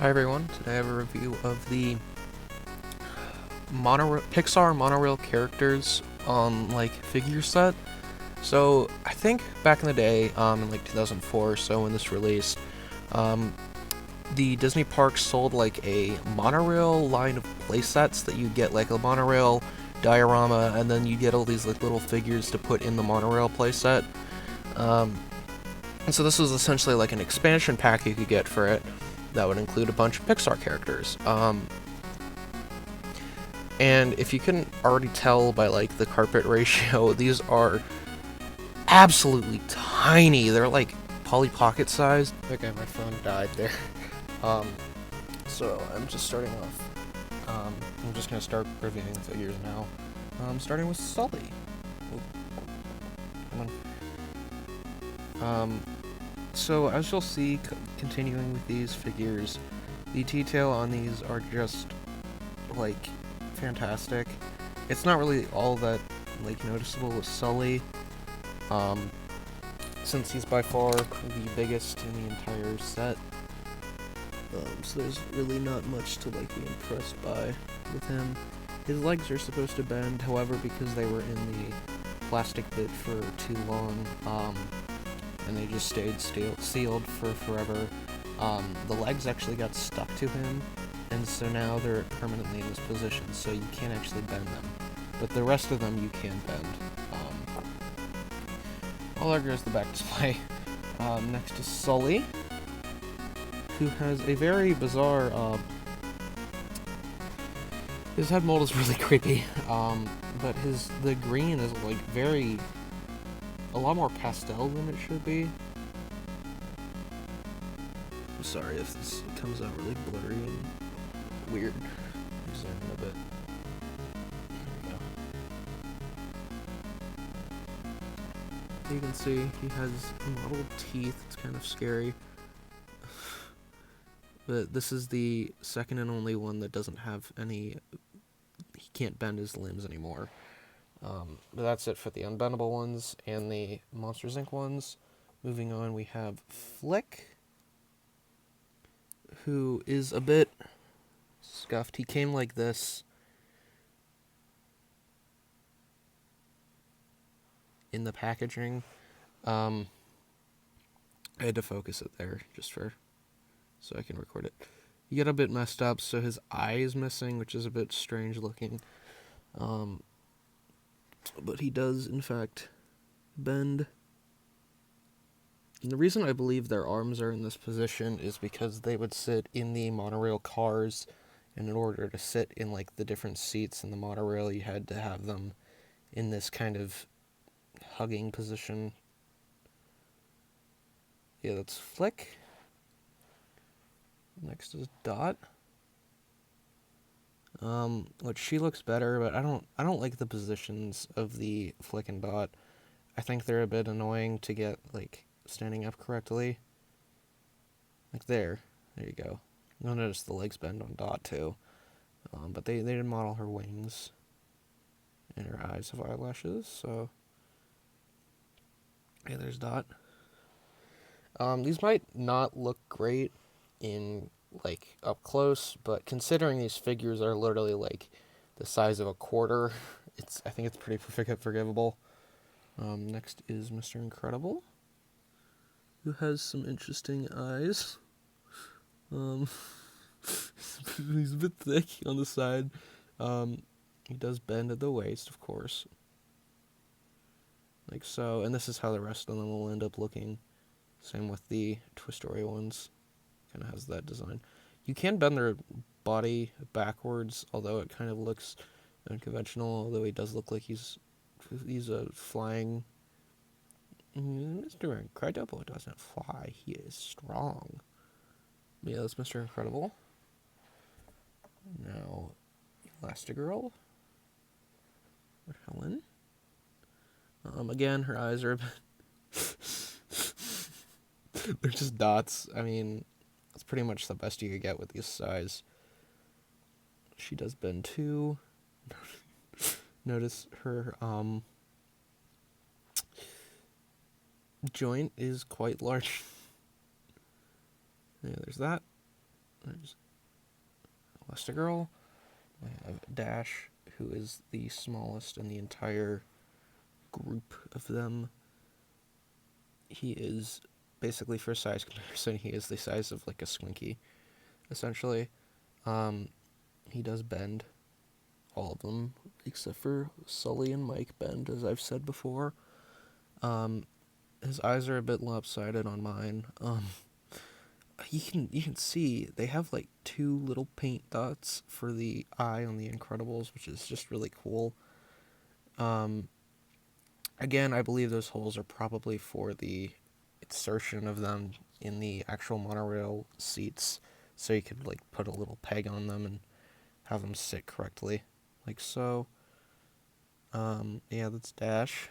Hi everyone, today I have a review of the Pixar Monorail characters figure set. So I think back in the day, in like 2004 or so when this released, um, the Disney parks sold like a monorail line of playsets that you get like a monorail diorama, and then you get all these like little figures to put in the monorail playset. Um, and so this was essentially like an expansion pack you could get for it that would include a bunch of Pixar characters. And if you couldn't already tell by like the carpet ratio, these are absolutely tiny. They're like Polly Pocket sized. Okay, my phone died there. Um, so I'm just starting off. I'm just gonna start reviewing the figures now. Starting with Sully. Oh, come on. So as you'll see, continuing with these figures, the detail on these are just like fantastic. It's not really all that like noticeable with Sully, um, since he's by far the biggest in the entire set. So there's really not much to like be impressed by with him. His legs are supposed to bend, however, because they were in the plastic bit for too long, and they just stayed sealed for forever. The legs actually got stuck to him, and so now they're permanently in this position, so you can't actually bend them. But the rest of them you can bend. Well, there goes the back display. Next is Sully, who has a very bizarre. His head mold is really creepy, but the green is like a lot more pastel than it should be. I'm sorry if this comes out really blurry and weird. Zoom in a bit. There we go. You can see he has mottled teeth. It's kind of scary. But this is the second and only one that doesn't have any. He can't bend his limbs anymore. But that's it for the unbendable ones and the Monsters Inc. ones. Moving on, we have Flick, who is a bit scuffed. He came like this in the packaging. I had to focus it there just so I can record it. He got a bit messed up, so his eye is missing, which is a bit strange looking. But he does, in fact, bend. And the reason I believe their arms are in this position is because they would sit in the monorail cars, and in order to sit in like the different seats in the monorail, you had to have them in this kind of hugging position. Yeah, that's Flick. Next is Dot. Which she looks better, but I don't like the positions of the Flick and Dot. I think they're a bit annoying to get like standing up correctly. Like there you go. You'll notice the legs bend on Dot too. But they didn't model her wings, and her eyes have eyelashes. So yeah, there's Dot. These might not look great in like up close, but considering these figures are literally like the size of a quarter, I think it's pretty forgivable. Next is Mr. Incredible, who has some interesting eyes. He's a bit thick on the side. He does bend at the waist, of course, like so, and this is how the rest of them will end up looking. Same with the Toy Story ones. Kind of has that design. You can bend their body backwards, although it kind of looks unconventional. Although he does look like he's a flying. Mr. Incredible doesn't fly. He is strong. Yeah, that's Mr. Incredible. Now, Elastigirl. Or Helen. Again, her eyes are a bit. They're just dots. I mean, that's pretty much the best you could get with this size. She does bend too. Notice her joint is quite large. Yeah, there's that. There's Elastigirl. I have Dash, who is the smallest in the entire group of them. He is basically, for size comparison, he is the size of like a Squinky, essentially. Um, he does bend. All of them, except for Sully and Mike bend, as I've said before. Um, his eyes are a bit lopsided on mine. You can see they have like two little paint dots for the eye on the Incredibles, which is just really cool. Um, Again, I believe those holes are probably for the insertion of them in the actual monorail seats, so you could like put a little peg on them and have them sit correctly, like so. Yeah, that's Dash.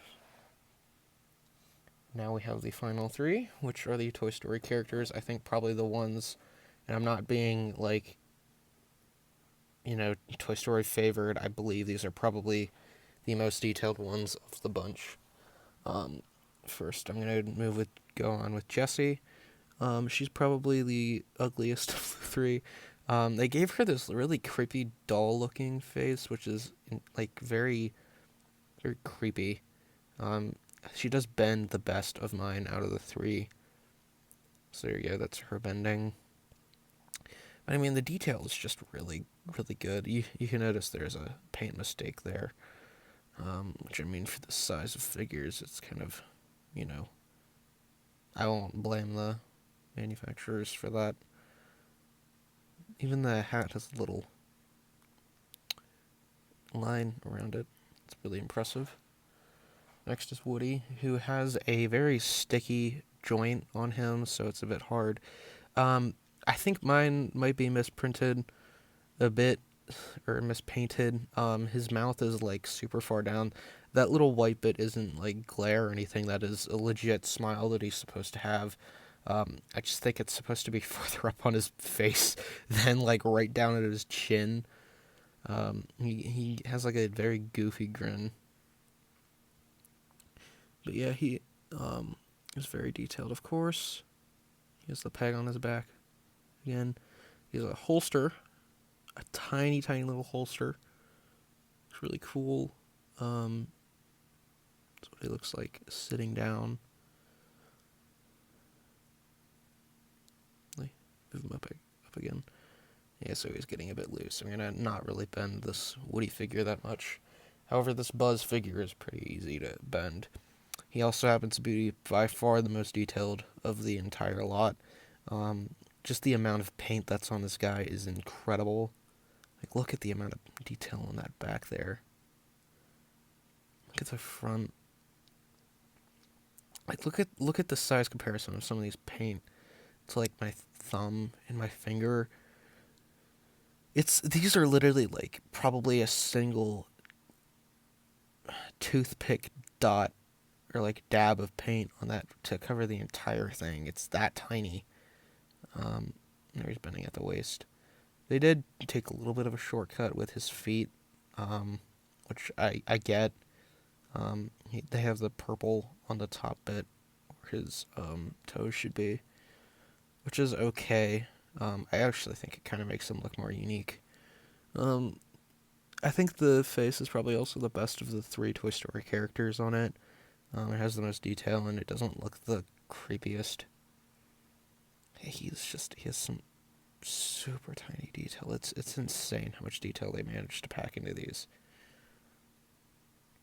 Now we have the final three, which are the Toy Story characters. I think probably the ones, and I'm not being like, Toy Story favored. I believe these are probably the most detailed ones of the bunch. First, I'm gonna go on with Jessie. She's probably the ugliest of the three. They gave her this really creepy doll-looking face, which is like very, very creepy. Um, she does bend the best of mine out of the three. So there you go. That's her bending. But I mean, the detail is just really, really good. You can notice there's a paint mistake there. Which I mean, for the size of figures, it's kind of, you know, I won't blame the manufacturers for that. Even the hat has a little line around it. It's really impressive. Next is Woody, who has a very sticky joint on him, so it's a bit hard. I think mine might be misprinted a bit, or mispainted. His mouth is like super far down. That little white bit isn't like glare or anything. That is a legit smile that he's supposed to have. I just think it's supposed to be further up on his face than like right down at his chin. He has like a very goofy grin. But yeah, he is very detailed, of course. He has the peg on his back. Again, he has a holster, a tiny, tiny little holster. It's really cool. That's what he looks like sitting down. Like, move him up again. Yeah, so he's getting a bit loose. I'm gonna not really bend this Woody figure that much. However, this Buzz figure is pretty easy to bend. He also happens to be by far the most detailed of the entire lot. Just the amount of paint that's on this guy is incredible. Like, look at the amount of detail on that back there. Look at the front. Like, look at the size comparison of some of these paint to like my thumb and my finger. These are literally like probably a single toothpick dot or like dab of paint on that to cover the entire thing. It's that tiny. There he's bending at the waist. They did take a little bit of a shortcut with his feet, which I get. They have the purple on the top bit where his toes should be, which is okay. I actually think it kind of makes him look more unique. I think the face is probably also the best of the three Toy Story characters on it. It has the most detail and it doesn't look the creepiest. He has some super tiny detail. It's insane how much detail they managed to pack into these.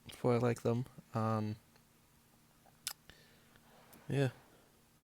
That's why I like them. Yeah.